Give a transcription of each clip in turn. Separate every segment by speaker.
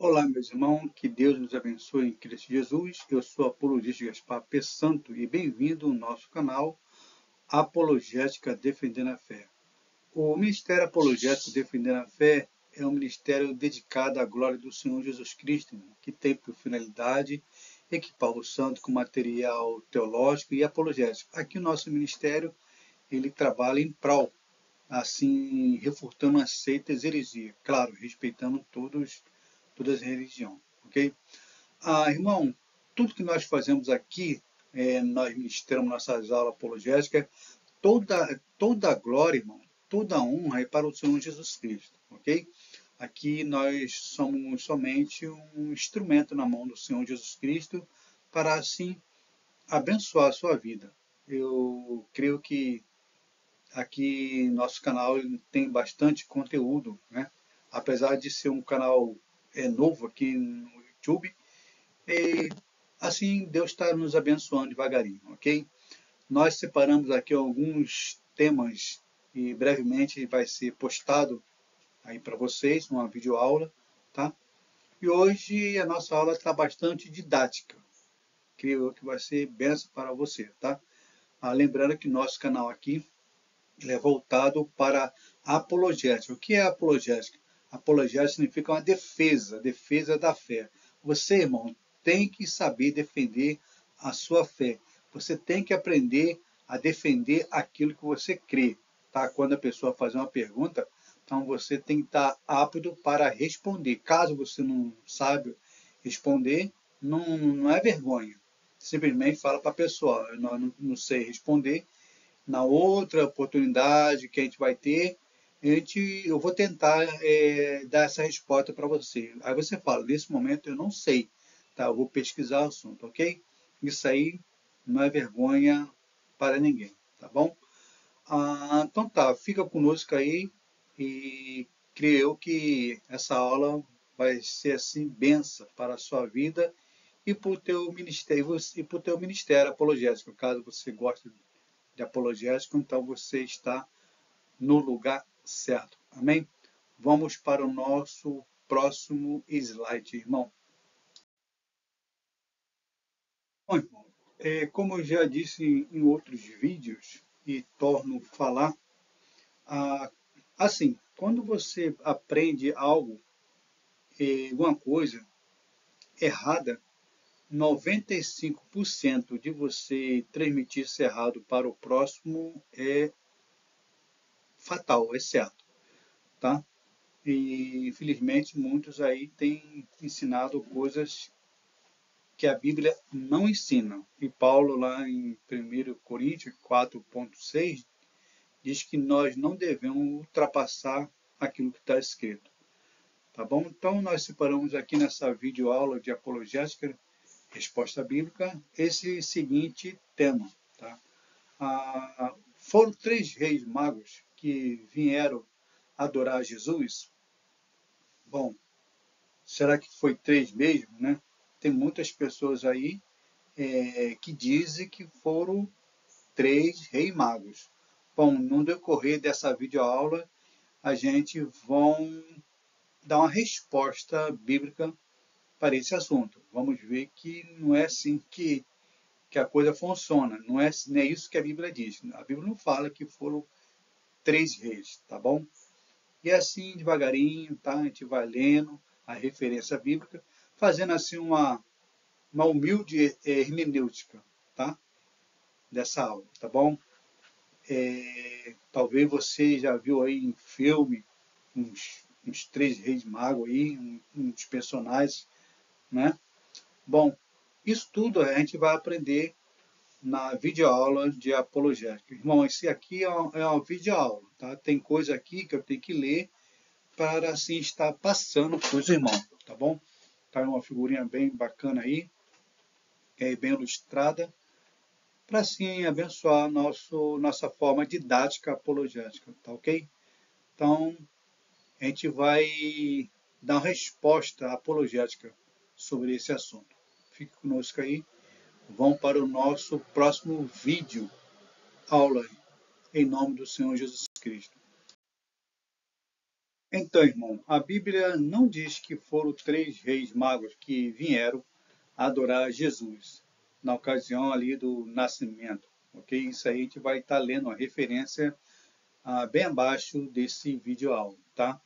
Speaker 1: Olá, meus irmãos, que Deus nos abençoe em Cristo Jesus. Eu sou o apologista Gaspar P. Santo e bem-vindo ao nosso canal Apologética Defendendo a Fé. O Ministério Apologético Defendendo a Fé é um ministério dedicado à glória do Senhor Jesus Cristo, que tem por finalidade equipar o santo com material teológico e apologético. Aqui o nosso ministério ele trabalha em prol, assim, refutando as seitas e heresias, claro, respeitando todas as religiões, ok? Irmão, tudo que nós fazemos aqui, nós ministramos nossas aulas apologéticas, toda a glória, irmão, toda a honra é para o Senhor Jesus Cristo, ok? Aqui nós somos somente um instrumento na mão do Senhor Jesus Cristo para, assim, abençoar a sua vida. Eu creio que aqui nosso canal tem bastante conteúdo, né? Apesar de ser um canal novo aqui no YouTube, e, assim Deus está nos abençoando devagarinho, ok? Nós separamos aqui alguns temas e brevemente vai ser postado aí para vocês uma videoaula, tá? E hoje a nossa aula está bastante didática, creio que vai ser benção para você, tá? Lembrando que nosso canal aqui ele é voltado para a apologética. O que é apologética? Apologética significa uma defesa, defesa da fé. Você, irmão, tem que saber defender a sua fé. Você tem que aprender a defender aquilo que você crê. Tá? Quando a pessoa faz uma pergunta, então você tem que estar apto para responder. Caso você não sabe responder, não é vergonha. Simplesmente fala para a pessoa, eu não sei responder, na outra oportunidade que a gente vai ter, eu vou tentar dar essa resposta para você. Aí você fala, nesse momento eu não sei, tá? Eu vou pesquisar o assunto, ok? Isso aí não é vergonha para ninguém, tá bom? Então tá, fica conosco aí e creio eu que essa aula vai ser assim benção para a sua vida e para o teu ministério apologético, caso você goste de apologético, então você está no lugar certo. Amém? Vamos para o nosso próximo slide, irmão. Bom, irmão, como eu já disse em outros vídeos e torno a falar, assim, quando você aprende algo, alguma coisa errada, 95% de você transmitir isso errado para o próximo é fatal, é certo, tá? E infelizmente muitos aí têm ensinado coisas que a Bíblia não ensina. E Paulo lá em 1 Coríntios 4,6 diz que nós não devemos ultrapassar aquilo que está escrito. Tá bom? Então nós separamos aqui nessa videoaula de apologética, resposta bíblica, esse seguinte tema. Tá? Foram 3 reis magos que vieram adorar Jesus. Bom, será que foi 3 mesmo, né? Tem muitas pessoas aí que dizem que foram 3 reis magos. Bom, no decorrer dessa videoaula, a gente vai dar uma resposta bíblica para esse assunto. Vamos ver que não é assim que a coisa funciona. Não é isso que a Bíblia diz. A Bíblia não fala que foram 3 reis, tá bom? E assim, devagarinho, tá? A gente vai lendo a referência bíblica, fazendo assim uma humilde hermenêutica, tá? Dessa aula, tá bom? Talvez você já viu aí em filme uns 3 reis magos aí, uns personagens, né? Bom, isso tudo a gente vai aprender na videoaula de apologética. Irmão, esse aqui é uma videoaula, tá? Tem coisa aqui que eu tenho que ler para assim estar passando para os irmãos, tá bom? Tá uma figurinha bem bacana aí, bem ilustrada, para assim abençoar nossa forma didática apologética, tá ok? Então, a gente vai dar uma resposta apologética sobre esse assunto. Fique conosco aí. Vamos para o nosso próximo vídeo, aula, em nome do Senhor Jesus Cristo. Então, irmão, a Bíblia não diz que foram três reis magos que vieram adorar Jesus na ocasião ali do nascimento, ok? Isso aí a gente vai estar lendo a referência bem abaixo desse vídeo aula, tá?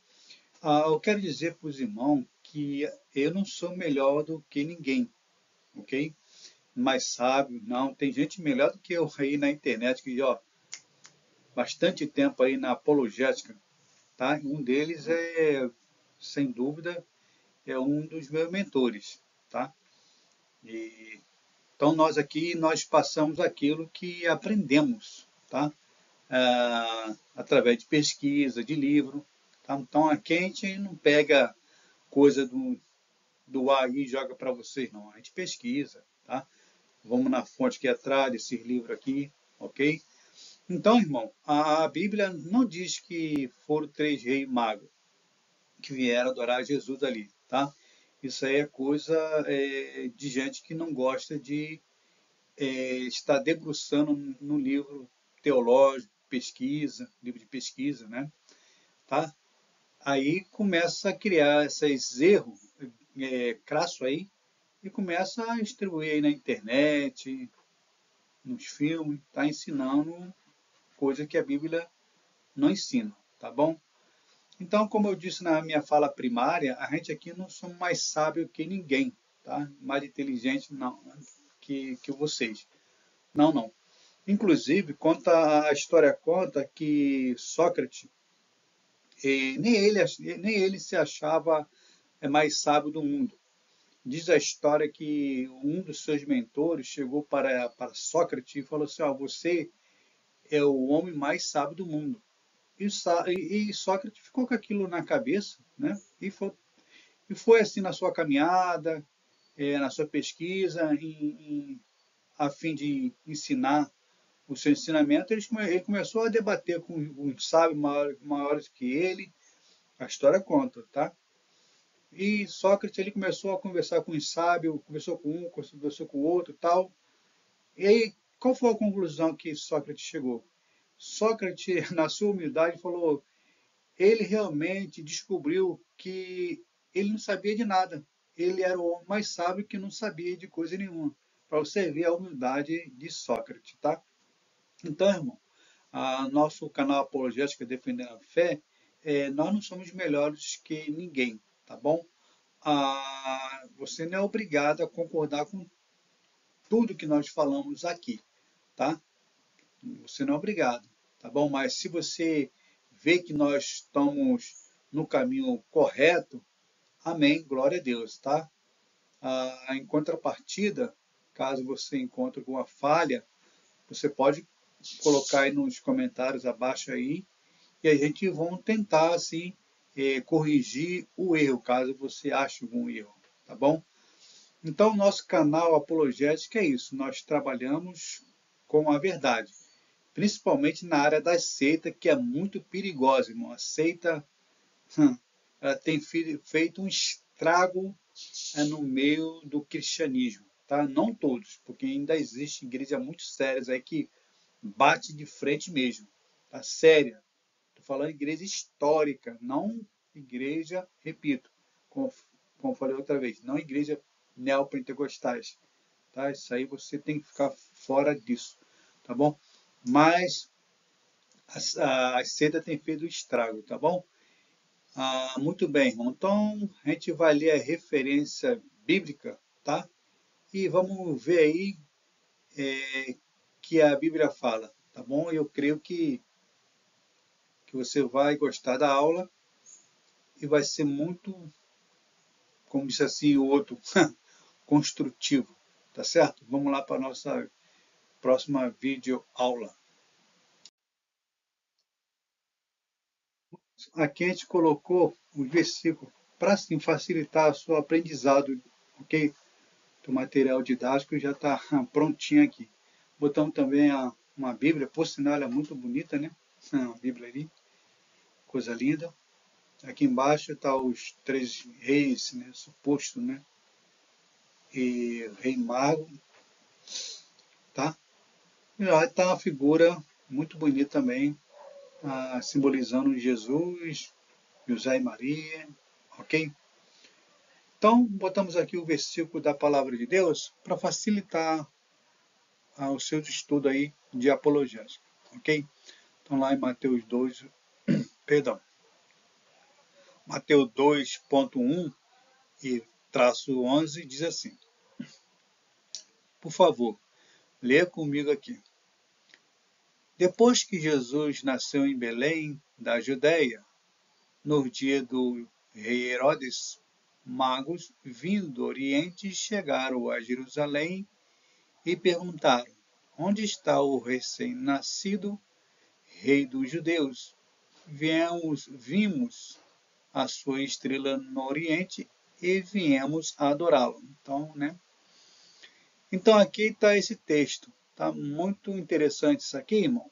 Speaker 1: Eu quero dizer para os irmãos que eu não sou melhor do que ninguém, ok? Mais sábio, não. Tem gente melhor do que eu aí na internet, que, ó, bastante tempo aí na apologética, tá? Um deles é, sem dúvida, é um dos meus mentores, tá? E, então nós aqui, nós passamos aquilo que aprendemos, tá? Através de pesquisa, de livro, tá? Então aqui a gente não pega coisa do ar e joga para vocês, não. A gente pesquisa, tá? Vamos na fonte que é atrás desses livros aqui, ok? Então, irmão, a Bíblia não diz que foram três reis magos que vieram adorar Jesus ali, tá? Isso aí é coisa de gente que não gosta de estar debruçando no livro teológico, pesquisa, livro de pesquisa, né? Tá? Aí começa a criar esses erros crasso aí e começa a distribuir aí na internet, nos filmes, tá ensinando coisa que a Bíblia não ensina, tá bom? Então, como eu disse na minha fala primária, a gente aqui não somos mais sábio que ninguém, tá? Mais inteligente não, que vocês. Não, não. Inclusive, conta a história conta que Sócrates, nem ele se achava mais sábio do mundo. Diz a história que um dos seus mentores chegou para Sócrates e falou assim: você é o homem mais sábio do mundo. E Sócrates ficou com aquilo na cabeça, né? E foi assim na sua caminhada, na sua pesquisa, a fim de ensinar o seu ensinamento. Ele começou a debater com os sábios maiores que ele. A história conta, tá? E Sócrates ele começou a conversar com os sábios, conversou com um, conversou com o outro, tal. E aí, qual foi a conclusão que Sócrates chegou? Sócrates, na sua humildade, falou: ele realmente descobriu que ele não sabia de nada. Ele era o homem mais sábio que não sabia de coisa nenhuma. Para você ver a humildade de Sócrates, tá? Então, irmão, nosso canal Apologética Defendendo a Fé, nós não somos melhores que ninguém, tá bom? Você não é obrigado a concordar com tudo que nós falamos aqui, tá? Você não é obrigado, tá bom? Mas se você vê que nós estamos no caminho correto, amém, glória a Deus, tá? Em contrapartida, caso você encontre alguma falha, você pode colocar aí nos comentários abaixo aí e a gente vão tentar assim corrigir o erro, caso você ache algum erro, tá bom? Então, o nosso canal Apologética é isso, nós trabalhamos com a verdade, principalmente na área da seita, que é muito perigosa, irmão. A seita ela tem feito um estrago no meio do cristianismo, tá? Não todos, porque ainda existe igrejas muito sérias aí que bate de frente mesmo, tá? Séria. Estou falando de igreja histórica, não igreja, repito, como falei outra vez, não igreja neopentecostais, tá? Isso aí você tem que ficar fora disso, tá bom? Mas a seda tem feito estrago, tá bom? Muito bem, irmão. Então, a gente vai ler a referência bíblica, tá? E vamos ver aí que a Bíblia fala, tá bom? Eu creio que você vai gostar da aula e vai ser muito, como disse assim o outro, construtivo, tá certo? Vamos lá para a nossa próxima vídeo aula. Aqui a gente colocou os versículos para assim, facilitar o seu aprendizado, ok? O material didático já está prontinho aqui. Botamos também uma Bíblia, por sinal ela é muito bonita, né? Uma Bíblia ali, coisa linda. Aqui embaixo está os três reis, né? Suposto, né? E rei mago, tá? E lá está uma figura muito bonita também, simbolizando Jesus, José e Maria, ok? Então, botamos aqui o versículo da Palavra de Deus para facilitar o seu estudo aí de apologética, ok? Então, lá em Mateus 2, perdão, Mateus 2,1 e traço 11 diz assim, por favor, leia comigo aqui. Depois que Jesus nasceu em Belém, da Judéia, no dia do rei Herodes, magos vindo do Oriente chegaram a Jerusalém e perguntaram: onde está o recém-nascido rei dos judeus? Vimos a sua estrela no Oriente e viemos adorá-lo. Então aqui está esse texto. Tá muito interessante isso aqui, irmão.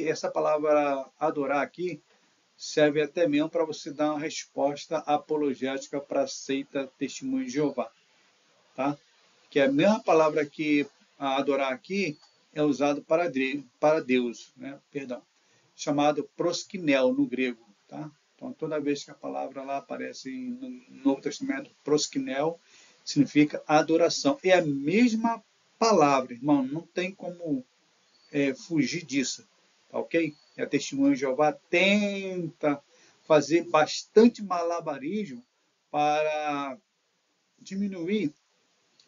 Speaker 1: Essa palavra adorar aqui serve até mesmo para você dar uma resposta apologética para a seita Testemunho de Jeová, tá? Que é a mesma palavra que adorar aqui é usado para Deus, né? Perdão, chamado proskinel no grego, tá? Então toda vez que a palavra lá aparece no Novo Testamento, proskinel significa adoração. É a mesma palavra, irmão, não tem como fugir disso, tá ok? E a Testemunha de Jeová tenta fazer bastante malabarismo para diminuir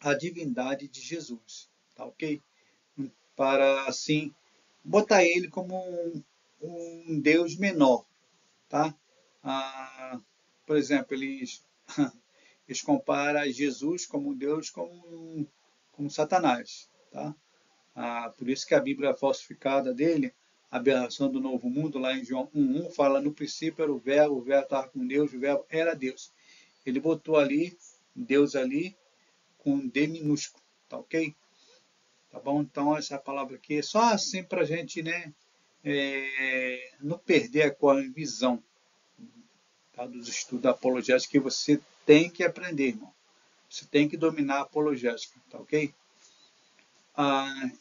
Speaker 1: a divindade de Jesus, tá ok? Para, assim, botar ele como um Deus menor, tá? Por exemplo, eles comparam Jesus como Deus como Satanás, tá? Por isso que a Bíblia falsificada dele, a aberração do novo mundo, lá em João 1,1, fala no princípio era o verbo estava com Deus, o verbo era Deus. Ele botou ali, Deus ali, com D minúsculo, tá ok? Tá bom? Então essa palavra aqui é só assim para a gente, né, não perder a visão, tá, dos estudos da apologética que você tem que aprender, irmão. Você tem que dominar a apologética, tá ok?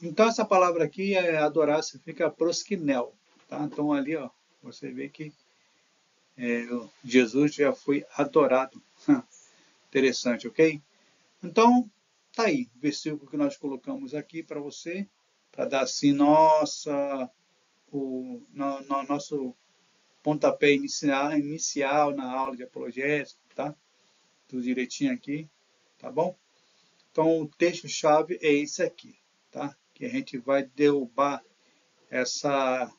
Speaker 1: Então essa palavra aqui é adorar, significa proskinel, tá? Então ali, ó, você vê que Jesus já foi adorado. Interessante, ok? Então, tá aí, o versículo que nós colocamos aqui para você, para dar assim nosso pontapé inicial na aula de apologética, tá? Tudo direitinho aqui, tá bom? Então, o texto-chave é esse aqui, tá? Que a gente vai derrubar essa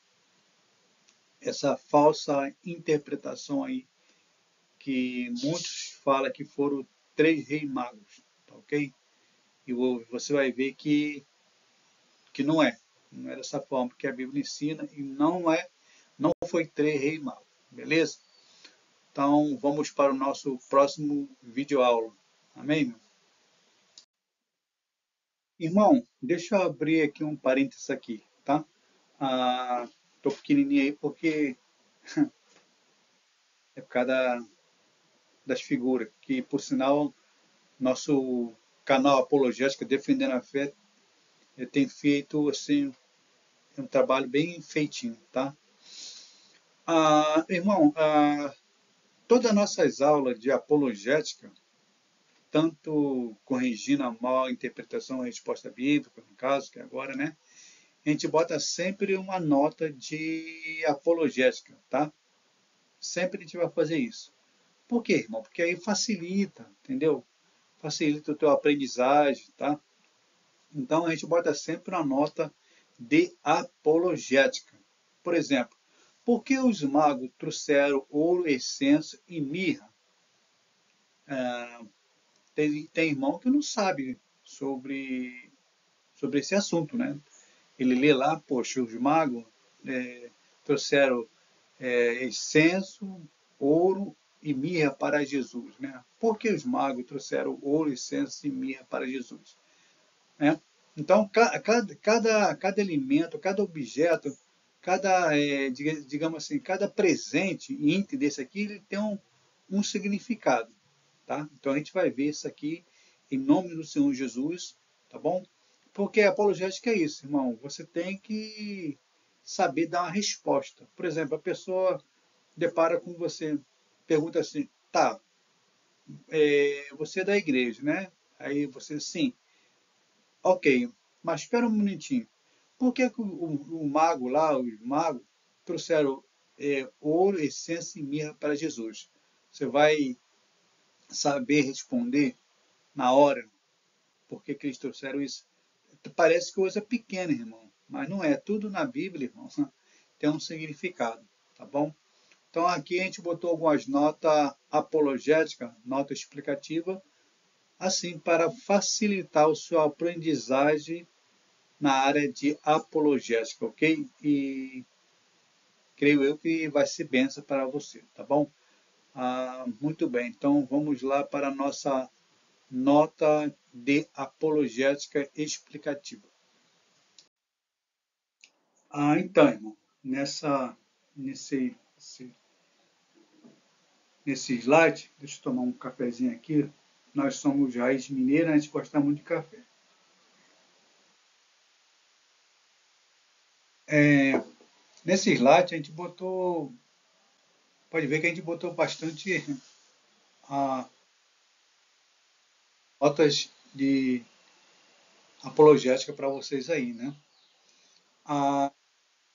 Speaker 1: falsa interpretação aí, que muitos falam que foram 3 reis magos, tá ok? E você vai ver que não é. Não é dessa forma que a Bíblia ensina e não foi 3 reis magos, beleza? Então, vamos para o nosso próximo vídeo aula. Amém, meu? Irmão, deixa eu abrir aqui um parênteses aqui, tá? Tô pequenininho aí porque é por causa das figuras, que por sinal, nosso canal Apologética Defendendo a Fé tem feito assim um trabalho bem feitinho, tá? Irmão, todas as nossas aulas de apologética, tanto corrigindo a mal interpretação e resposta bíblica, no caso, que é agora, né? A gente bota sempre uma nota de apologética, tá? Sempre a gente vai fazer isso. Por quê, irmão? Porque aí facilita, entendeu? Facilita o teu aprendizagem, tá? Então a gente bota sempre uma nota de apologética. Por exemplo, por que os magos trouxeram ouro, essência e mirra? Tem irmão que não sabe sobre esse assunto, né? Ele lê lá, poxa, os magos trouxeram incenso, ouro e mirra para Jesus, né? Por que os magos trouxeram ouro, incenso e mirra para Jesus? Né? Então, cada alimento, cada objeto, digamos assim, cada presente item desse aqui, ele tem um significado, tá? Então, a gente vai ver isso aqui em nome do Senhor Jesus, tá bom? Porque a apologética é isso, irmão. Você tem que saber dar uma resposta. Por exemplo, a pessoa depara com você, pergunta assim, tá, você é da igreja, né? Aí você, sim, ok, mas espera um minutinho. Por que, que o mago lá, os magos, trouxeram ouro, essência e mirra para Jesus? Você vai saber responder na hora por que, que eles trouxeram isso? Parece coisa pequena, irmão, mas não é. Tudo na Bíblia, irmão, tem um significado, tá bom? Então aqui a gente botou algumas notas apologéticas, nota explicativa, assim para facilitar a sua aprendizagem na área de apologética, ok? E creio eu que vai ser benção para você, tá bom? Muito bem, então vamos lá para a nossa nota de apologética explicativa. Então, irmão, nesse, nesse slide, deixa eu tomar um cafezinho aqui. Nós somos raiz mineira, a gente gosta muito de café. Nesse slide a gente botou, pode ver que a gente botou bastante ah, notas de apologética para vocês aí, né?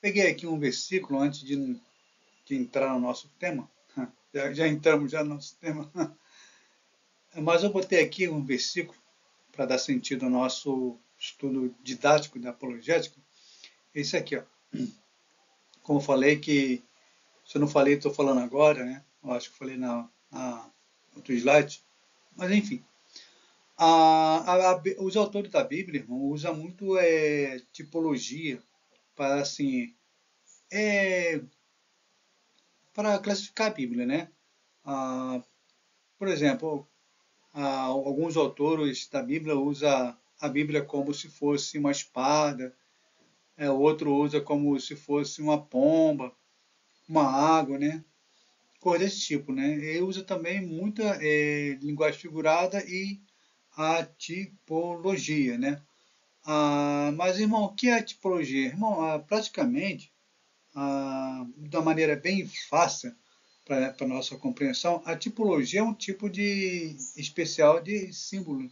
Speaker 1: Peguei aqui um versículo antes de entrar no nosso tema. Já entramos já no nosso tema. Mas eu botei aqui um versículo para dar sentido ao nosso estudo didático da apologética. Esse aqui, ó. Como eu falei que, se eu não falei, estou falando agora, né? Eu acho que eu falei na outro slide. Mas enfim, os autores da Bíblia, irmão, usam muito tipologia para assim, é, para classificar a Bíblia, né? Ah, por exemplo, alguns autores da Bíblia usam a Bíblia como se fosse uma espada, outro usa como se fosse uma pomba, uma água, né? Coisa desse tipo, né? Ele usa também muita linguagem figurada e a tipologia, né? Mas, irmão, o que é a tipologia? Irmão, praticamente, de uma maneira bem fácil para a nossa compreensão, a tipologia é um tipo de especial de símbolo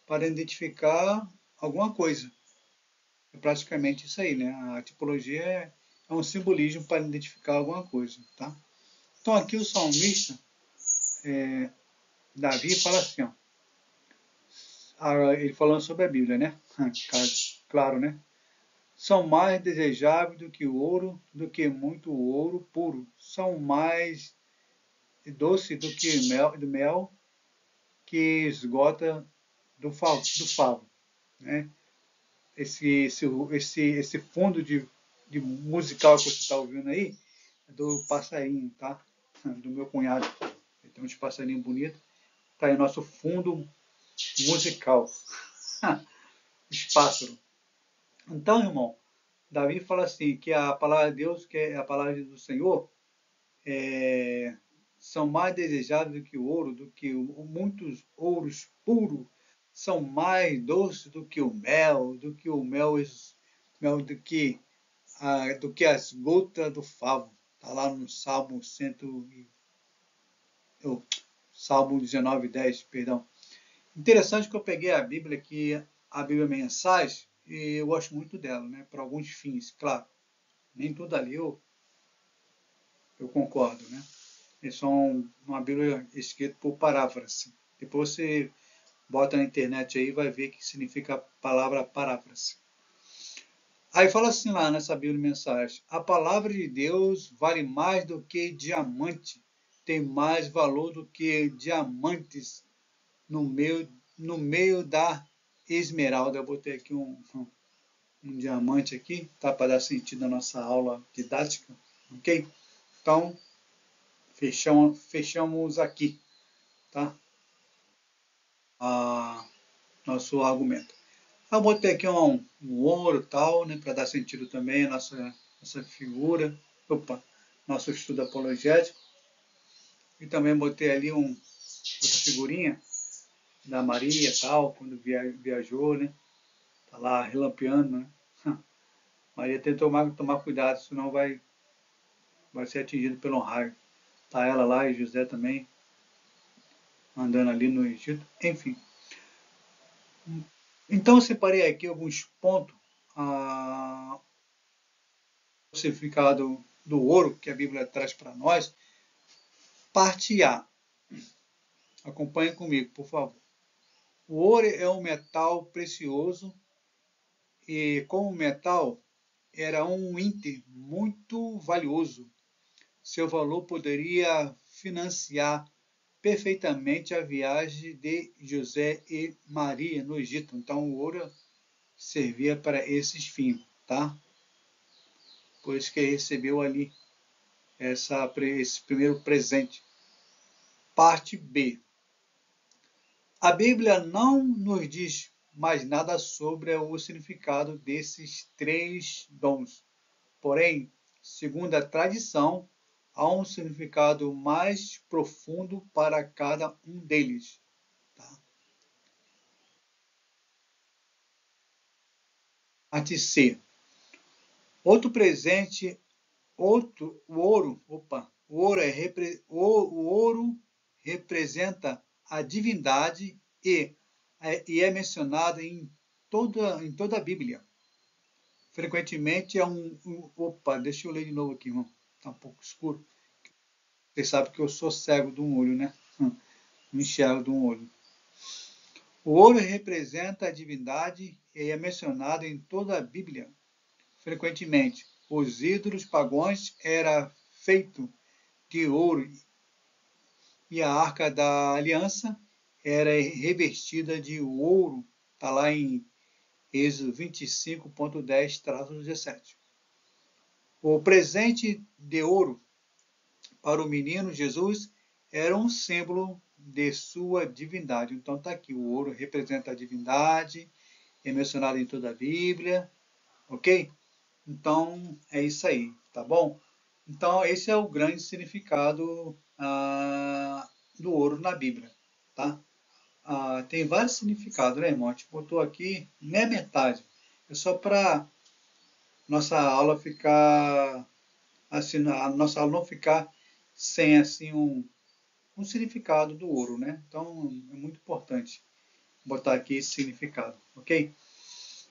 Speaker 1: para identificar alguma coisa. É praticamente isso aí, né? A tipologia é um simbolismo para identificar alguma coisa, tá? Então aqui o salmista, Davi, fala assim, ó, ele falando sobre a Bíblia, né? Claro, né? São mais desejáveis do que o ouro, do que muito ouro puro. São mais doce do mel que esgota do favo, né? Esse fundo de musical que você está ouvindo aí é do passarinho, tá? Do meu cunhado. Ele tem uns passarinhos bonitos. Tá aí nosso fundo musical. Os pássaros. Então, irmão, Davi fala assim, que a palavra de Deus, que é a palavra do Senhor, é, são mais desejados do que o ouro, do que muitos ouros puros, são mais doces do que o mel, do que as gotas do favo. Está lá no Salmo 100, Salmo 19:10, perdão. Interessante que eu peguei a Bíblia aqui, a Bíblia Mensagem, e eu gosto muito dela, né? Para alguns fins, claro. Nem tudo ali eu concordo, né? Eles são uma Bíblia escrita por paráfrase. Depois você bota na internet aí e vai ver o que significa a palavra paráfrase. Aí fala assim lá nessa Bíblia Mensagem: a palavra de Deus vale mais do que diamante, tem mais valor do que diamantes no meio da esmeralda. Eu botei aqui um diamante aqui, tá? Para dar sentido à nossa aula didática, ok? Então, fechamos aqui, tá? Nosso argumento. Eu botei aqui um ouro e tal, né? Para dar sentido também à nossa figura, nosso estudo apologético. E também botei ali outra figurinha da Maria e tal, quando viajou, né? Tá lá relampeando, né? Maria tem que tomar cuidado, senão vai ser atingido pelo raio. Tá ela lá e José também andando ali no Egito, enfim. Então eu separei aqui alguns pontos o significado do ouro que a Bíblia traz para nós. Parte A. Acompanhe comigo, por favor. O ouro é um metal precioso e, como metal, era um ínter muito valioso. Seu valor poderia financiar perfeitamente a viagem de José e Maria no Egito. Então, o ouro servia para esses fins, tá? Por isso que ele recebeu ali esse primeiro presente. Parte B. A Bíblia não nos diz mais nada sobre o significado desses três dons. Porém, segundo a tradição, há um significado mais profundo para cada um deles. Tá? Parte C. Outro presente, o ouro representa a divindade e é mencionado em toda a Bíblia. Frequentemente é deixa eu ler de novo aqui, irmão. Está um pouco escuro. Vocês sabem que eu sou cego de um olho, né? Não enxergo de um olho. O ouro representa a divindade e é mencionado em toda a Bíblia. Frequentemente, os ídolos pagãos eram feitos de ouro e a arca da aliança era revestida de ouro. Está lá em Êxodo 25.10-17. O presente de ouro para o menino Jesus era um símbolo de sua divindade. Então está aqui, o ouro representa a divindade, é mencionado em toda a Bíblia, ok? Então é isso aí, tá bom? Então esse é o grande significado do ouro na Bíblia, tá? Tem vários significados, né, irmão? A gente botou aqui nem a metade. É só para nossa aula ficar assim, a nossa aula não ficar sem assim um significado do ouro, né? Então é muito importante botar aqui esse significado, ok?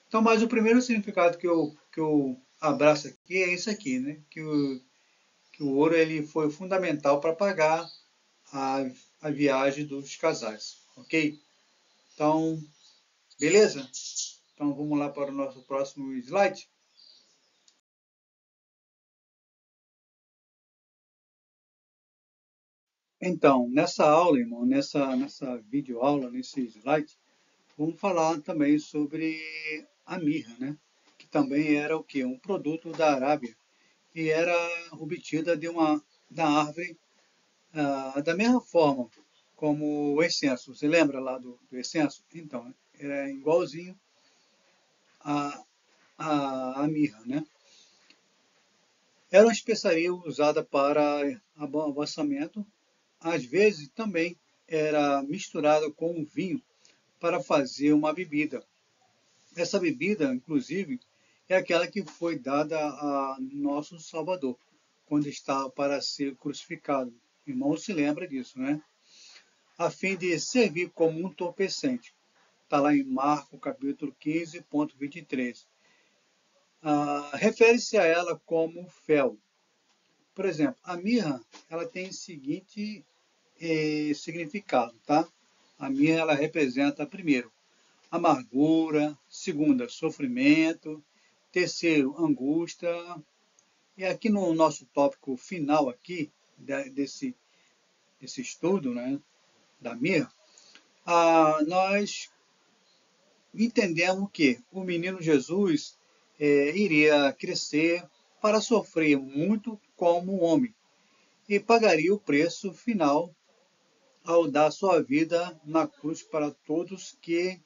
Speaker 1: Então, mas o primeiro significado que eu abraço aqui é esse aqui, né? Que o ouro ele foi fundamental para pagar a viagem dos casais, ok? Então, beleza? Então vamos lá para o nosso próximo slide. Então, nessa aula, irmão, nessa videoaula, nesse slide, vamos falar também sobre a mirra, né? Que também era o quê? Um produto da Arábia e era obtida da árvore da mesma forma como o incenso. Você lembra lá do incenso? Então, era igualzinho a, a mirra, né? Era uma especiaria usada para abasamento. Às vezes também era misturada com vinho para fazer uma bebida. Essa bebida, inclusive, é aquela que foi dada a nosso Salvador, quando estava para ser crucificado. O irmão se lembra disso, né? A fim de servir como um entorpecente. Está lá em Marcos, capítulo 15.23. Refere-se a ela como fel. Por exemplo, a mirra ela tem o seguinte significado, tá? A mirra ela representa, primeiro, amargura, segunda, sofrimento, terceiro, angústia. E aqui no nosso tópico final aqui, desse estudo, né, da mirra, nós entendemos que o menino Jesus iria crescer para sofrer muito como homem e pagaria o preço final ao dar sua vida na cruz para todos que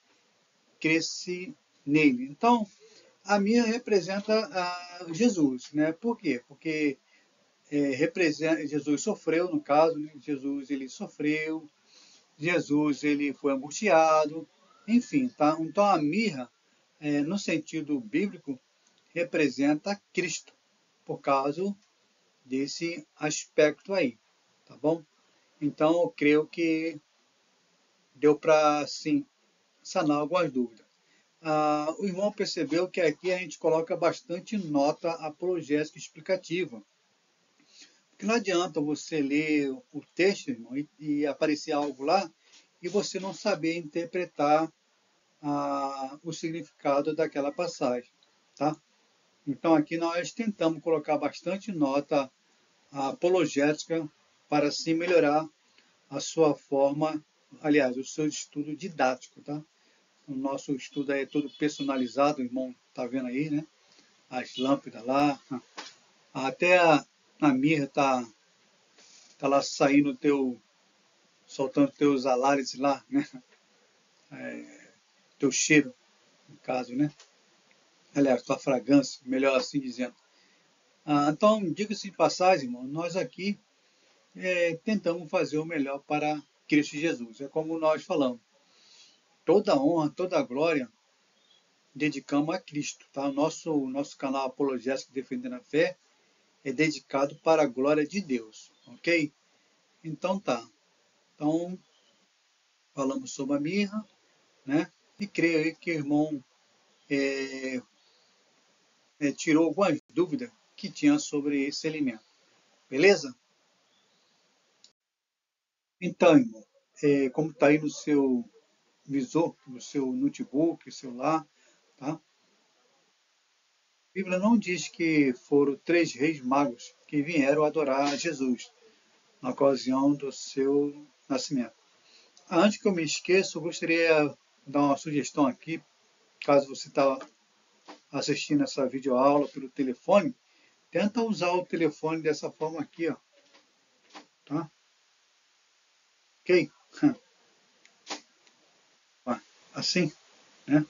Speaker 1: cresce nele. Então, a minha representa Jesus, né? Por quê? Porque representa, Jesus sofreu, no caso, né? Jesus ele sofreu, Jesus ele foi angustiado, enfim, tá? Então a mirra, no sentido bíblico, representa Cristo, por causa desse aspecto aí. tá bom? Então, eu creio que deu para, sim, sanar algumas dúvidas. O irmão percebeu que aqui a gente coloca bastante nota apologética explicativa. Porque não adianta você ler o texto, irmão, e aparecer algo lá e você não saber interpretar o significado daquela passagem, tá? Então aqui nós tentamos colocar bastante nota apologética para assim melhorar a sua forma, aliás, o seu estudo didático, tá? O nosso estudo é todo personalizado, o irmão tá vendo aí, né? As lâmpadas lá, até a mirra tá lá saindo soltando teus alardes lá, né? Teu cheiro, no caso, né? Aliás, tua fragrância, melhor assim dizendo. Então, diga-se de passagem, irmão, nós aqui tentamos fazer o melhor para Cristo Jesus. É como nós falamos. Toda honra, toda glória dedicamos a Cristo. Tá? O nosso canal Apologético Defendendo a Fé é dedicado para a glória de Deus. Ok? Então tá. Então, falamos sobre a mirra, né? E creio aí que o irmão tirou algumas dúvidas que tinha sobre esse alimento. Beleza? Então, irmão, como está aí no seu visor, no seu notebook, celular, tá? A Bíblia não diz que foram 3 reis magos que vieram adorar Jesus na ocasião do seu nascimento. Antes que eu me esqueça, eu gostaria de dar uma sugestão aqui, caso você está assistindo essa videoaula pelo telefone, tenta usar o telefone dessa forma aqui, ó, tá? Ok? Assim, né?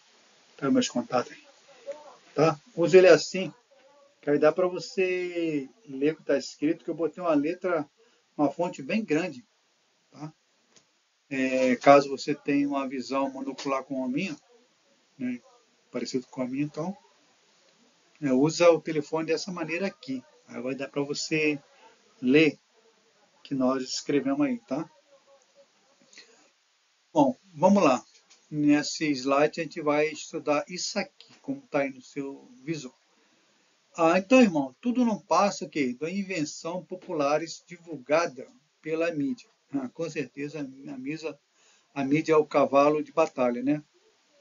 Speaker 1: Tá meus contatos aí, tá? Use ele assim, que aí dá para você ler o que está escrito, que eu botei uma fonte bem grande, tá? Caso você tenha uma visão monocular como a minha, né, parecido com a minha, então usa o telefone dessa maneira aqui. Aí vai dar para você ler que nós escrevemos aí, tá? Bom, vamos lá. Nesse slide a gente vai estudar isso aqui, como está aí no seu visor. Então, irmão, tudo não passa da invenção populares divulgada pela mídia. Com certeza a mídia é o cavalo de batalha, né?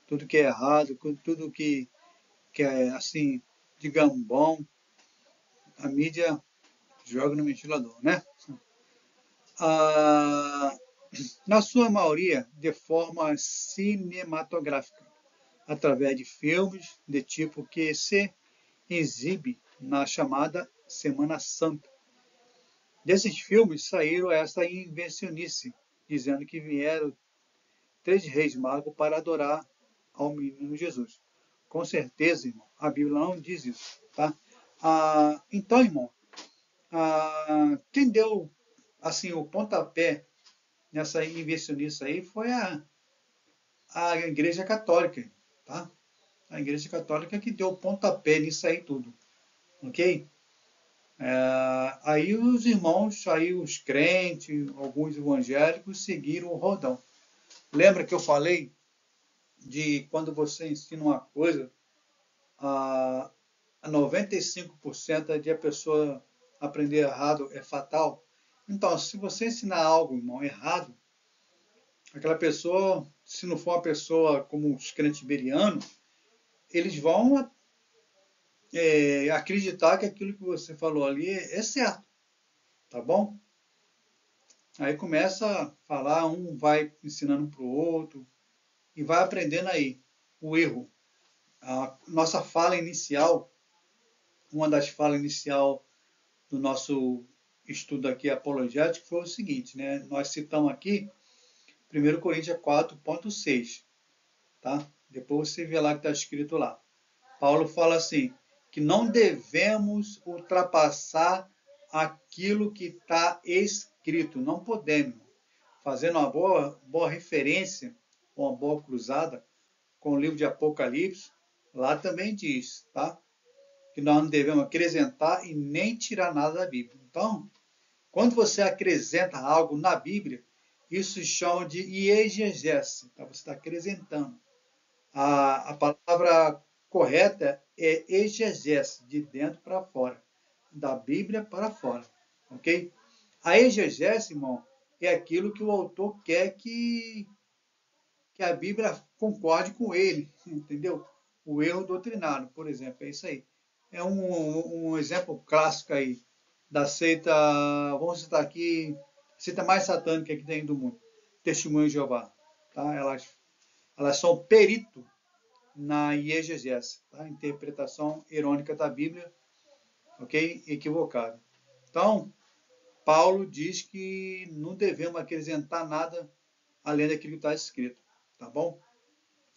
Speaker 1: Tudo que é errado, tudo que é assim, digamos, bom, a mídia joga no ventilador, né? Ah, na sua maioria, de forma cinematográfica, através de filmes de tipo que se exibe na chamada Semana Santa. Desses filmes saíram essa invencionice, dizendo que vieram 3 reis magos para adorar ao menino Jesus. Com certeza, irmão, a Bíblia não diz isso, tá? Então, irmão, quem deu assim o pontapé nessa invencionice aí foi a Igreja Católica, tá? A Igreja Católica que deu o pontapé nisso aí tudo, ok? Aí os irmãos, aí os crentes, alguns evangélicos seguiram o rodão. Lembra que eu falei de quando você ensina uma coisa, a 95% de a pessoa aprender errado é fatal? Então, se você ensinar algo, irmão, errado, aquela pessoa, se não for uma pessoa como os crentes berianos, eles vão acreditar que aquilo que você falou ali é certo, tá bom? Aí começa a falar, um vai ensinando para o outro e vai aprendendo aí o erro. A nossa fala inicial, uma das falas inicial do nosso estudo aqui apologético foi o seguinte, né? Nós citamos aqui 1 Coríntios 4,6, tá? Depois você vê lá que está escrito lá. Paulo fala assim, que não devemos ultrapassar aquilo que está escrito. Não podemos. Fazendo uma boa referência, uma boa cruzada com o livro de Apocalipse, lá também diz, tá? Que nós não devemos acrescentar e nem tirar nada da Bíblia. Então, Quando você acrescenta algo na Bíblia, isso se chama de exegese, tá? Você está acrescentando. A palavra correta é exegese, de dentro para fora, da Bíblia para fora, ok? A exegese, irmão, é aquilo que o autor quer que a Bíblia concorde com ele, entendeu? O erro doutrinário, por exemplo, é isso aí. É um exemplo clássico aí da seita, vamos citar aqui, a seita mais satânica que tem do mundo, Testemunho de Jeová. Tá? Elas são perito na exegese, tá? Interpretação irônica da Bíblia, ok? Equivocada. Então, Paulo diz que não devemos acrescentar nada além daquilo que está escrito, tá bom?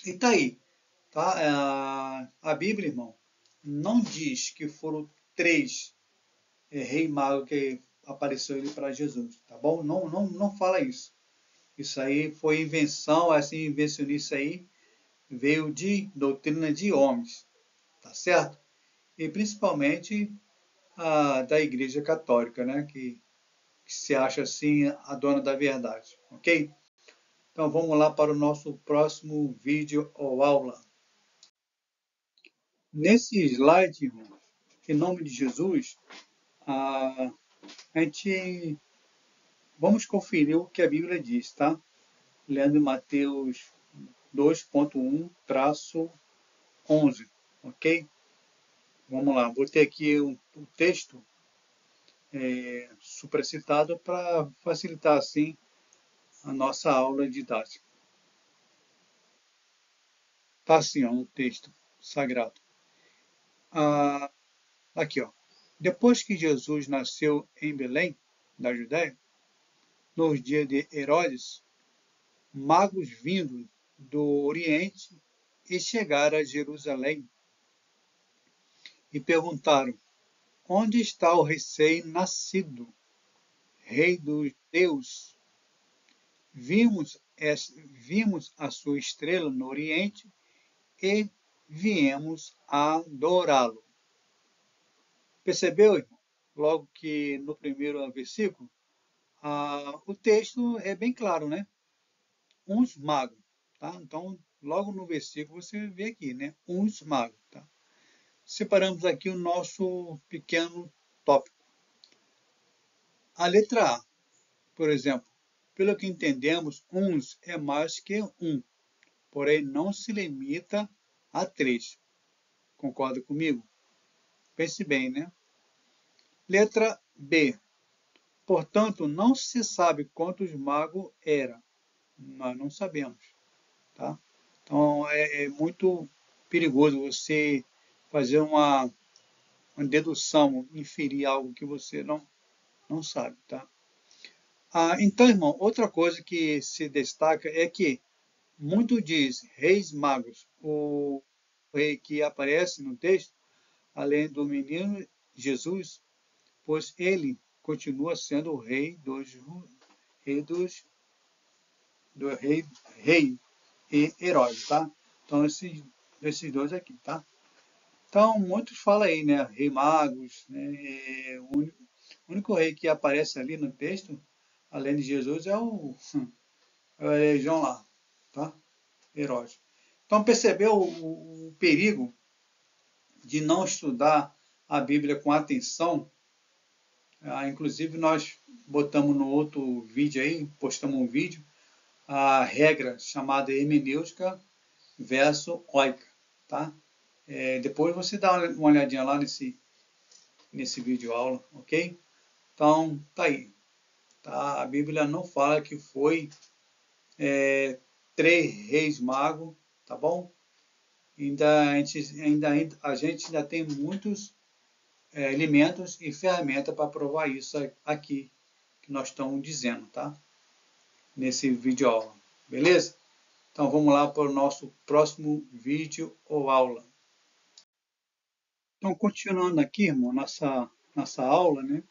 Speaker 1: E tá aí, tá? A Bíblia, irmão, não diz que foram três reis magos que apareceu ele para Jesus, tá bom? Não fala isso. Isso aí foi invenção, assim, invencionice aí veio de doutrina de homens, tá certo? E principalmente da Igreja Católica, né? Que se acha assim a dona da verdade, ok? Então vamos lá para o nosso próximo vídeo ou aula. Nesse slide, irmão, em nome de Jesus, a gente vamos conferir o que a Bíblia diz, tá? Lendo em Mateus 2.1-11, ok? Vamos lá, vou ter aqui um texto supracitado para facilitar assim a nossa aula didática. Tá assim, ó, no texto sagrado. Aqui, ó. Depois que Jesus nasceu em Belém, da Judéia, nos dias de Herodes, magos vindos do Oriente e chegaram a Jerusalém e perguntaram: onde está o recém-nascido, Rei dos Deus? Vimos a sua estrela no Oriente e viemos adorá-lo. Percebeu, irmão? Logo que no primeiro versículo, o texto é bem claro, né? Uns magos, tá? Então, logo no versículo você vê aqui, né? Uns magos, tá? Separamos aqui o nosso pequeno tópico. A letra A, por exemplo, pelo que entendemos, uns é mais que um, porém não se limita a três. Concorda comigo? Pense bem, né? Letra B. Portanto, não se sabe quantos magos eram. Nós não sabemos, tá? Então, é muito perigoso você fazer uma dedução, inferir algo que você não sabe, tá? Então, irmão, outra coisa que se destaca é que muito diz reis magos, o rei que aparece no texto, além do menino Jesus, pois ele continua sendo o rei dos do rei e Herodes, tá? Então esses dois aqui, tá? Então muitos falam aí, né? Rei magos, né? O único rei que aparece ali no texto, além de Jesus, é a legião lá, tá? Herodes. Então percebeu o perigo de não estudar a Bíblia com atenção? Inclusive nós botamos no outro vídeo aí, postamos um vídeo, a regra chamada hermenêutica versus oica, tá? Depois você dá uma olhadinha lá nesse vídeo aula, ok? Então, tá aí. Tá? A Bíblia não fala que foi três reis magos, tá bom? A gente ainda tem muitos elementos e ferramentas para provar isso aqui que nós estamos dizendo, tá? Nesse vídeo aula, beleza? Então vamos lá para o nosso próximo vídeo ou aula. Então continuando aqui, irmão, nossa aula, né?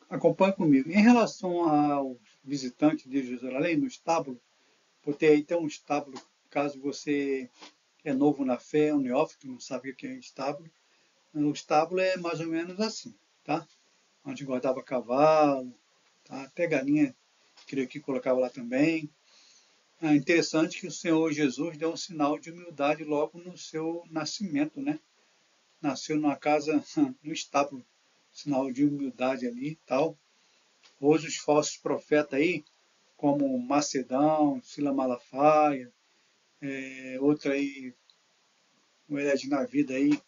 Speaker 1: Acompanhe comigo. Em relação aos visitantes de Jerusalém, no estábulo, botei aí tem um estábulo, caso você é novo na fé, um neófito, não sabe o que é estábulo. O estábulo é mais ou menos assim, tá? onde guardava cavalo, tá? Até galinha, creio que colocava lá também. É interessante que o Senhor Jesus deu um sinal de humildade logo no seu nascimento, né? Nasceu numa casa, no estábulo, sinal de humildade ali e tal. Hoje os falsos profetas aí, como Macedão, Sila Malafaia, outra aí, o Herege na Vida aí,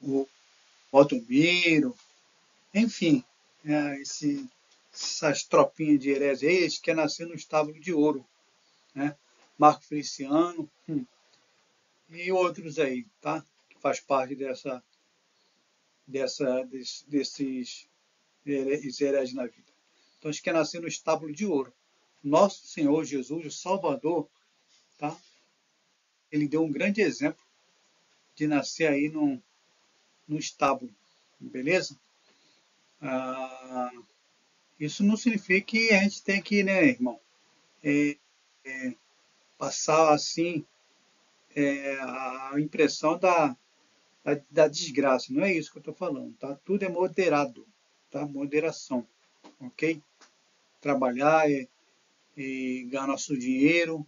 Speaker 1: o Otomiro, enfim, essas tropinhas de hereges aí, eles querem nascer no estábulo de ouro, né? Marco Feliciano, e outros aí, tá? Que faz parte desses hereges na vida. Então, eles querem nascer no estábulo de ouro. Nosso Senhor Jesus, o Salvador, tá? Ele deu um grande exemplo de nascer aí no estábulo, beleza? Ah, isso não significa que a gente tem que, né, irmão, é, passar assim a impressão da desgraça. Não é isso que eu estou falando, tá? Tudo é moderado, tá? Moderação, ok? Trabalhar e ganhar nosso dinheiro,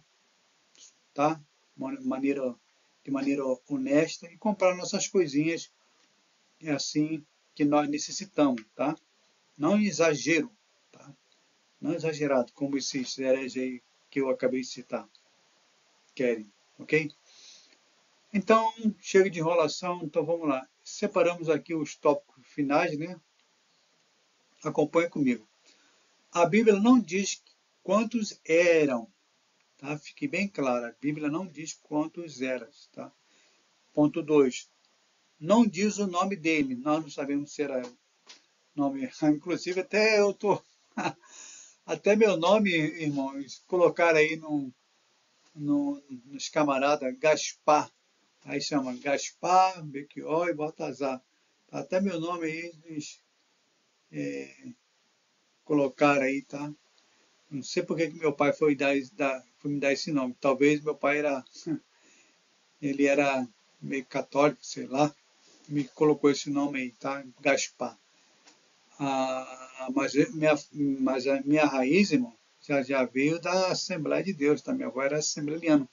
Speaker 1: tá? De maneira honesta e comprar nossas coisinhas assim que nós necessitamos, tá? Não exagero, tá? Não exagerado, como esses hereges aí que eu acabei de citar querem, ok? Então, chega de enrolação, então vamos lá. Separamos aqui os tópicos finais, né? Acompanhe comigo. A Bíblia não diz quantos eram, tá? Fique bem claro, a Bíblia não diz quantos eram, tá? Ponto 2. Não diz o nome dele, nós não sabemos se era nome. Inclusive, até eu tô. Até meu nome, irmãos, colocaram aí nos camaradas Gaspar. Aí chama Gaspar, Belchior e Baltazar. Até meu nome aí eles colocaram aí, tá? Não sei por que meu pai foi me dar esse nome. Talvez meu pai ele era meio católico, sei lá. Me colocou esse nome aí, tá? Gaspar. Mas a minha raiz, irmão, já veio da Assembleia de Deus, tá? Minha avó era assembleana.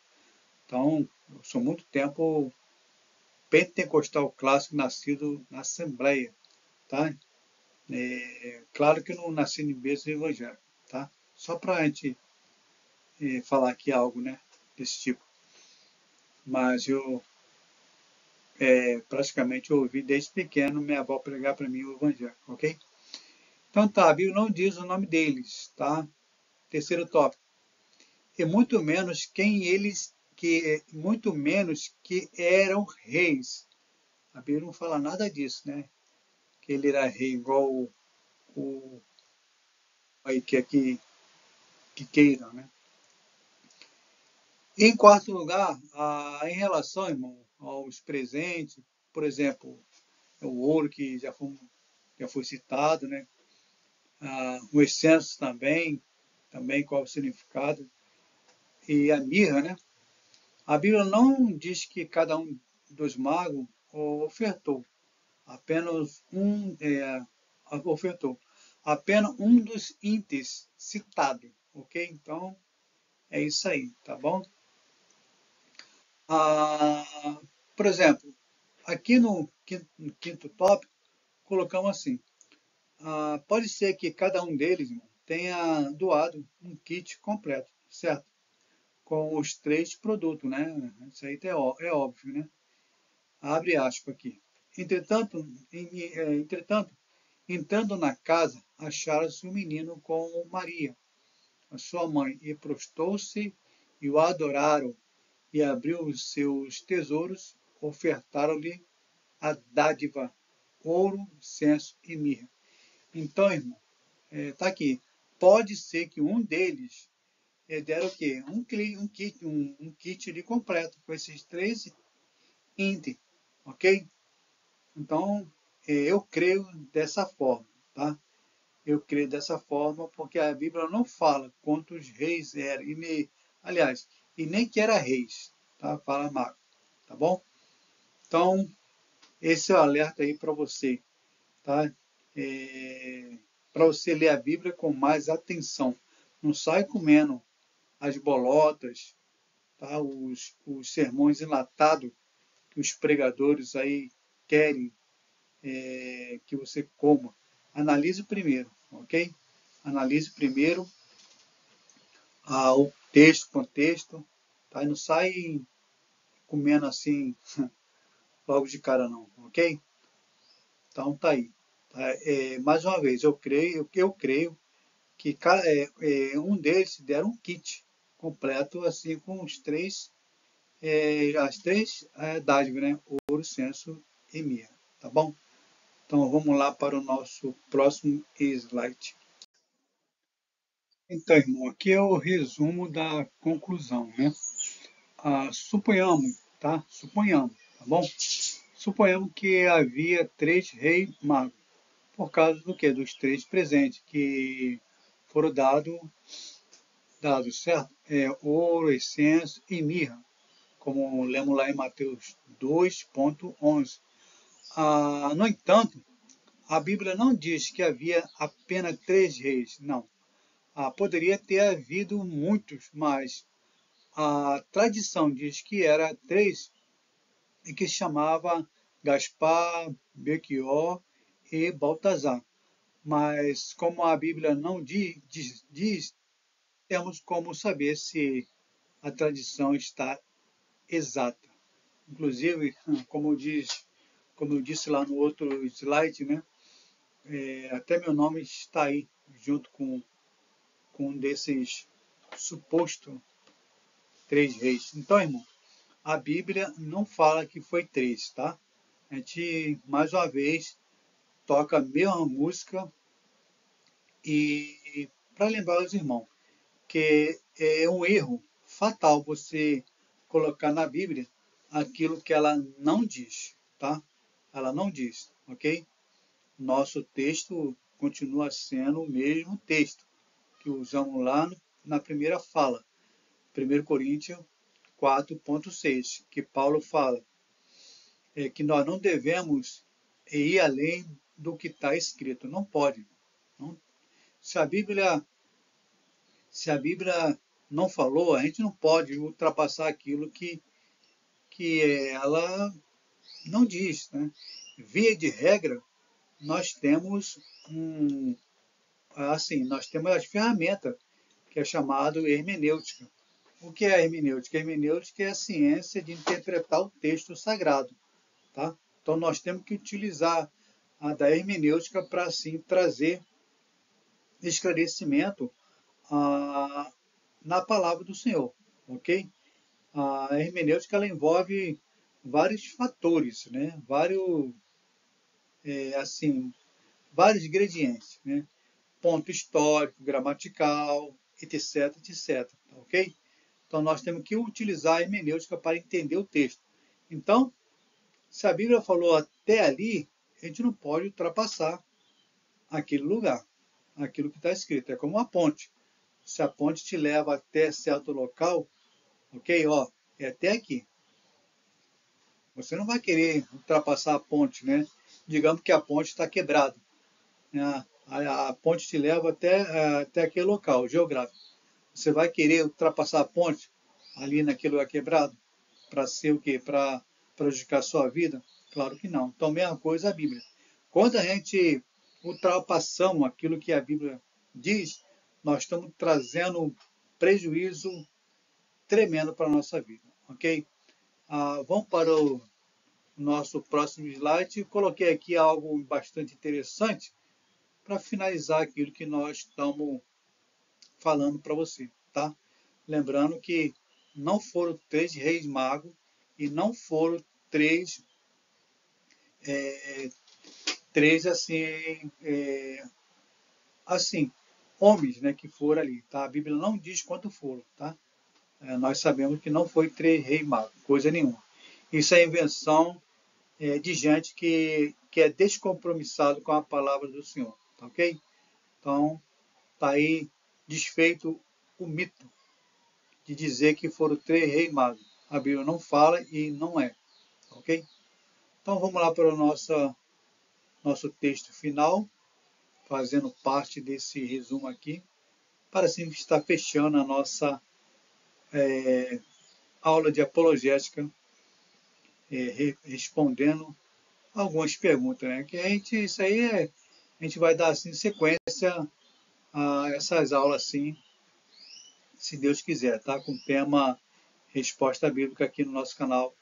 Speaker 1: Então, eu sou muito tempo pentecostal clássico, nascido na Assembleia, tá? Claro que eu não nasci em berço evangélico, tá? Só para a gente falar aqui algo, né, desse tipo. Mas eu praticamente ouvi desde pequeno minha avó pregar para mim o evangelho, ok? Então tá, a Bíblia não diz o nome deles, tá? Terceiro tópico. E muito menos que eram reis. A Bíblia não fala nada disso, né? Que ele era rei igual o aí que aqui que queiram, né? E em quarto lugar, em relação, irmão, aos presentes, por exemplo, o ouro que já foi citado, né? O incenso também qual o significado, e a mirra, né? A Bíblia não diz que cada um dos magos ofertou, apenas ofertou, apenas um dos itens citados, ok? Então, é isso aí, tá bom? Ah, por exemplo, aqui no quinto tópico, colocamos assim, pode ser que cada um deles, irmão, tenha doado um kit completo, certo? Com os três produtos, né? Isso aí é óbvio, né? Abre aspas aqui. Entretanto, entrando na casa, acharam-se um menino com Maria, a sua mãe, e prostou-se e o adoraram, e abriu os seus tesouros, ofertaram-lhe a dádiva, ouro, incenso e mirra. Então, irmão, tá aqui. Pode ser que um deles deram o quê? Um kit ali completo, com esses três itens, ok? Então, eu creio dessa forma, tá? Eu creio dessa forma porque a Bíblia não fala quantos reis eram, aliás, e nem que era reis, tá? Fala Marcos, tá bom? Então, esse é o alerta aí para você, tá? Para você ler a Bíblia com mais atenção. Não sai comendo as bolotas, tá? Os sermões enlatados que os pregadores aí querem que você coma. Analise primeiro, ok? Analise primeiro o texto, contexto, tá? E não sai comendo assim logo de cara não, ok? Então tá aí. Tá? Mais uma vez, eu creio que um deles deram um kit completo, assim, com as três dádivas, né? Ouro, incenso e mirra, tá bom? Então vamos lá para o nosso próximo slide. Então, irmão, aqui é o resumo da conclusão, né? Suponhamos, tá? Suponhamos, tá bom? Suponhamos que havia três reis magos, por causa do quê? Dos três presentes que foram dados, certo? Ouro, incenso e mirra, como lemos lá em Mateus 2,11. No entanto, a Bíblia não diz que havia apenas três reis, não. Poderia ter havido muitos, mas a tradição diz que era três e que se chamava Gaspar, Belchior e Baltazar. Mas como a Bíblia não diz, temos como saber se a tradição está exata. Inclusive, como eu disse lá no outro slide, né, até meu nome está aí, junto com um desses supostos três reis. Então, irmão, a Bíblia não fala que foi três, tá? A gente, mais uma vez, toca a mesma música e para lembrar os irmãos que é um erro fatal você colocar na Bíblia aquilo que ela não diz, tá? Ela não diz, ok? Nosso texto continua sendo o mesmo texto que usamos lá na primeira fala, 1 Coríntios 4,6, que Paulo fala que nós não devemos ir além do que está escrito. Não pode. Não. Se a Bíblia não falou, a gente não pode ultrapassar aquilo que ela não diz. Né? Via de regra, nós temos nós temos as ferramentas que é chamado hermenêutica. O que é a hermenêutica? A hermenêutica é a ciência de interpretar o texto sagrado. Tá? Então nós temos que utilizar a da hermenêutica para assim trazer esclarecimento na palavra do Senhor, ok? A hermenêutica ela envolve vários fatores, né? Vários ingredientes, né? Ponto histórico, gramatical, etc, etc, ok? Então nós temos que utilizar a hermenêutica para entender o texto. Então, se a Bíblia falou até ali, a gente não pode ultrapassar aquele lugar, aquilo que está escrito. É como uma ponte. Se a ponte te leva até certo local, ok, ó, é até aqui. Você não vai querer ultrapassar a ponte, né? Digamos que a ponte está quebrada. Né? A ponte te leva até aquele local geográfico. Você vai querer ultrapassar a ponte ali naquele lugar quebrado para ser o quê? Para prejudicar a sua vida? Claro que não. Então, mesma coisa a Bíblia. Quando a gente ultrapassamos aquilo que a Bíblia diz, nós estamos trazendo um prejuízo tremendo para a nossa vida, ok? Vamos para o nosso próximo slide. Coloquei aqui algo bastante interessante para finalizar aquilo que nós estamos falando para você, tá? Lembrando que não foram três reis magos e não foram três assim, homens, né, que foram ali, tá? A Bíblia não diz quanto foram, tá? Nós sabemos que não foi três reis magos, coisa nenhuma. Isso é invenção de gente que é descompromissado com a palavra do Senhor, tá ok? Então, tá aí desfeito o mito de dizer que foram três reis magos. A Bíblia não fala e não é, tá ok? Então vamos lá para o nosso texto final, fazendo parte desse resumo aqui, para assim estar fechando a nossa aula de apologética, respondendo algumas perguntas, né? Que isso aí a gente vai dar assim sequência a essas aulas assim, se Deus quiser, tá? Com o tema Resposta Bíblica aqui no nosso canal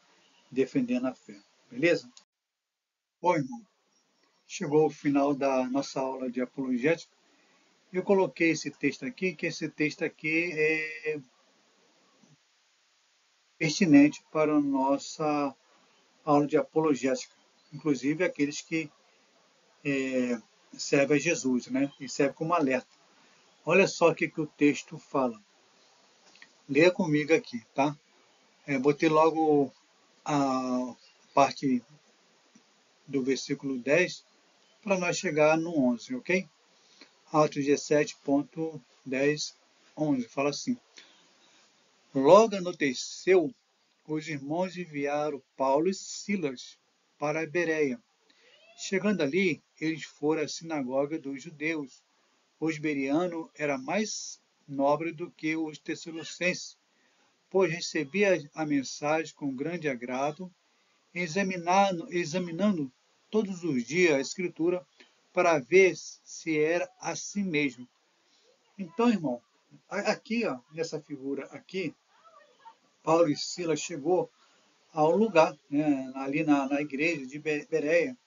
Speaker 1: Defendendo a Fé. Beleza? Bom, irmão, chegou o final da nossa aula de apologética. Eu coloquei esse texto aqui, que esse texto aqui é pertinente para a nossa aula de apologética. Inclusive aqueles que servem a Jesus, né? E servem como alerta. Olha só o que o texto fala. Leia comigo aqui, tá? Botei logo a parte do versículo 10 para nós chegar no 11, ok? Atos 17.10, 11, fala assim. Logo anoiteceu, os irmãos enviaram Paulo e Silas para a Bereia. Chegando ali, eles foram à sinagoga dos judeus. Os berianos era mais nobre do que os tessalonicenses, pois recebia a mensagem com grande agrado, examinando todos os dias a Escritura para ver se era assim mesmo. Então, irmão, aqui, ó, nessa figura aqui, Paulo e Silas chegou ao lugar, né, ali na igreja de Bereia,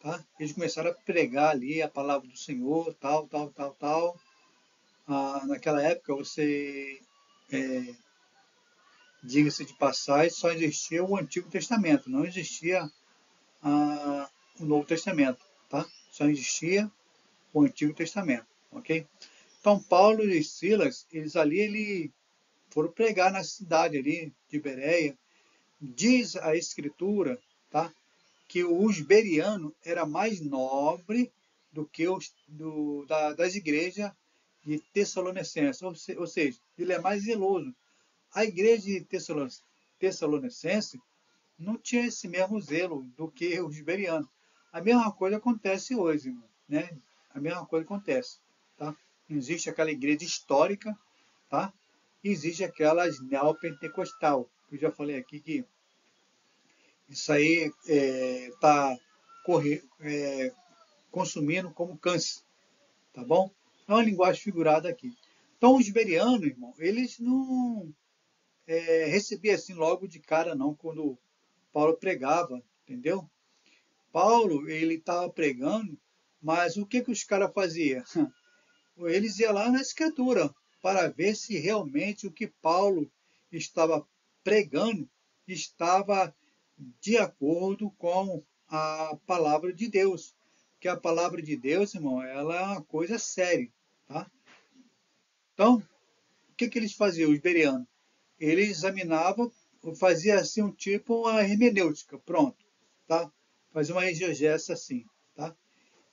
Speaker 1: tá? Eles começaram a pregar ali a palavra do Senhor, tal. Naquela época, diga-se de passagem, só existia o Antigo Testamento, não existia o Novo Testamento, tá? Só existia o Antigo Testamento, ok? Então, Paulo e Silas, eles foram pregar na cidade ali de Bereia. Diz a Escritura, tá? Que o bereano era mais nobre do que das igrejas de Tessalonicenses, ou seja, ele é mais zeloso. A igreja de Tessalonicense não tinha esse mesmo zelo do que os bereanos. A mesma coisa acontece hoje, né? A mesma coisa acontece, tá? Existe aquela igreja histórica, tá? E existe aquelas neopentecostal. Eu já falei aqui que isso aí está consumindo como câncer, tá bom? É uma linguagem figurada aqui. Então, os bereanos, irmão, eles não recebiam assim logo de cara, não, quando Paulo pregava, entendeu? Paulo, ele estava pregando, mas o que os caras faziam? Eles iam lá na Escritura para ver se realmente o que Paulo estava pregando estava de acordo com a palavra de Deus. Porque a palavra de Deus, irmão, ela é uma coisa séria, tá? Então, o que eles faziam, os bereanos? Eles examinavam, fazia assim um tipo uma hermenêutica, pronto, tá? Fazia uma exegese assim, tá?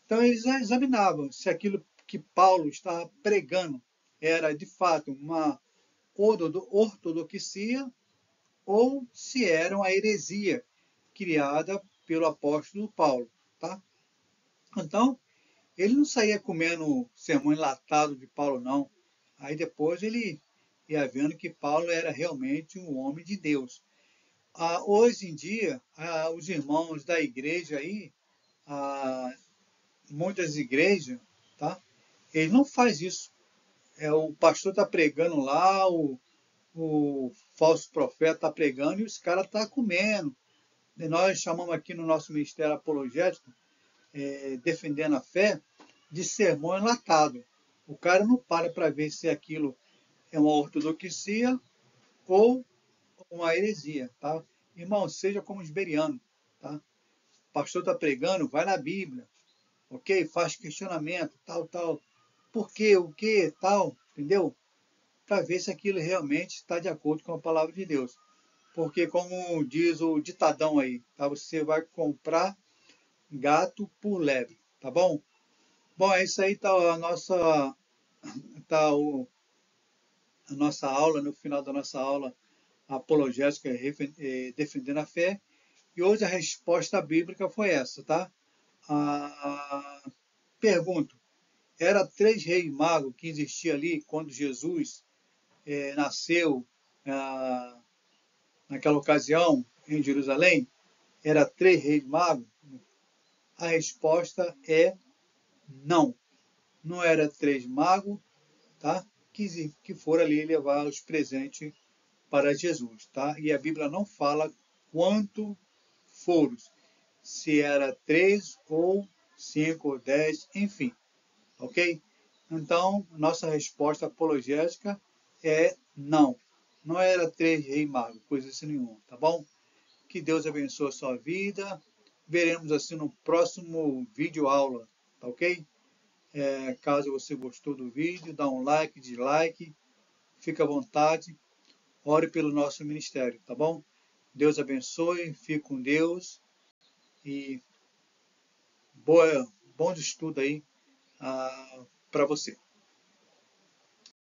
Speaker 1: Então eles examinavam se aquilo que Paulo estava pregando era de fato uma ortodoxia ou se era uma heresia criada pelo apóstolo Paulo, tá? Então, ele não saía comendo sermão enlatado de Paulo, não. Aí depois ele ia vendo que Paulo era realmente um homem de Deus. Hoje em dia, os irmãos da igreja aí, muitas igrejas, tá? Ele não faz isso. O pastor está pregando lá, o falso profeta está pregando e os caras estão comendo. E nós chamamos aqui no nosso ministério apologético, defendendo a fé, de sermão enlatado. O cara não para ver se aquilo é uma ortodoxia ou uma heresia, tá? Irmão, seja como os berianos, tá? O pastor está pregando, vai na Bíblia, ok? Faz questionamento, tal. Por quê? O quê? Tal, entendeu? Para ver se aquilo realmente está de acordo com a palavra de Deus. Porque, como diz o ditadão aí, tá? Você vai comprar gato por lebre, tá bom? Bom, é isso aí, tá tá a nossa aula, no final da nossa aula apologética, defendendo a fé. E hoje a resposta bíblica foi essa, tá? Pergunto, era 3 reis magos que existia ali quando Jesus nasceu naquela ocasião em Jerusalém? Era 3 reis magos? A resposta é não. Não era 3 magos, tá? Que foram ali levar os presentes para Jesus, tá? E a Bíblia não fala quanto foram, se era 3 ou 5 ou 10, enfim, ok? Então, nossa resposta apologética é não. Não era 3 reis magos, coisa assim nenhuma, tá bom? Que Deus abençoe a sua vida. Veremos assim no próximo vídeo aula, tá ok? Caso você gostou do vídeo, dá um like, dislike, fica à vontade. Ore pelo nosso ministério, tá bom? Deus abençoe, fique com Deus e bom estudo aí para você.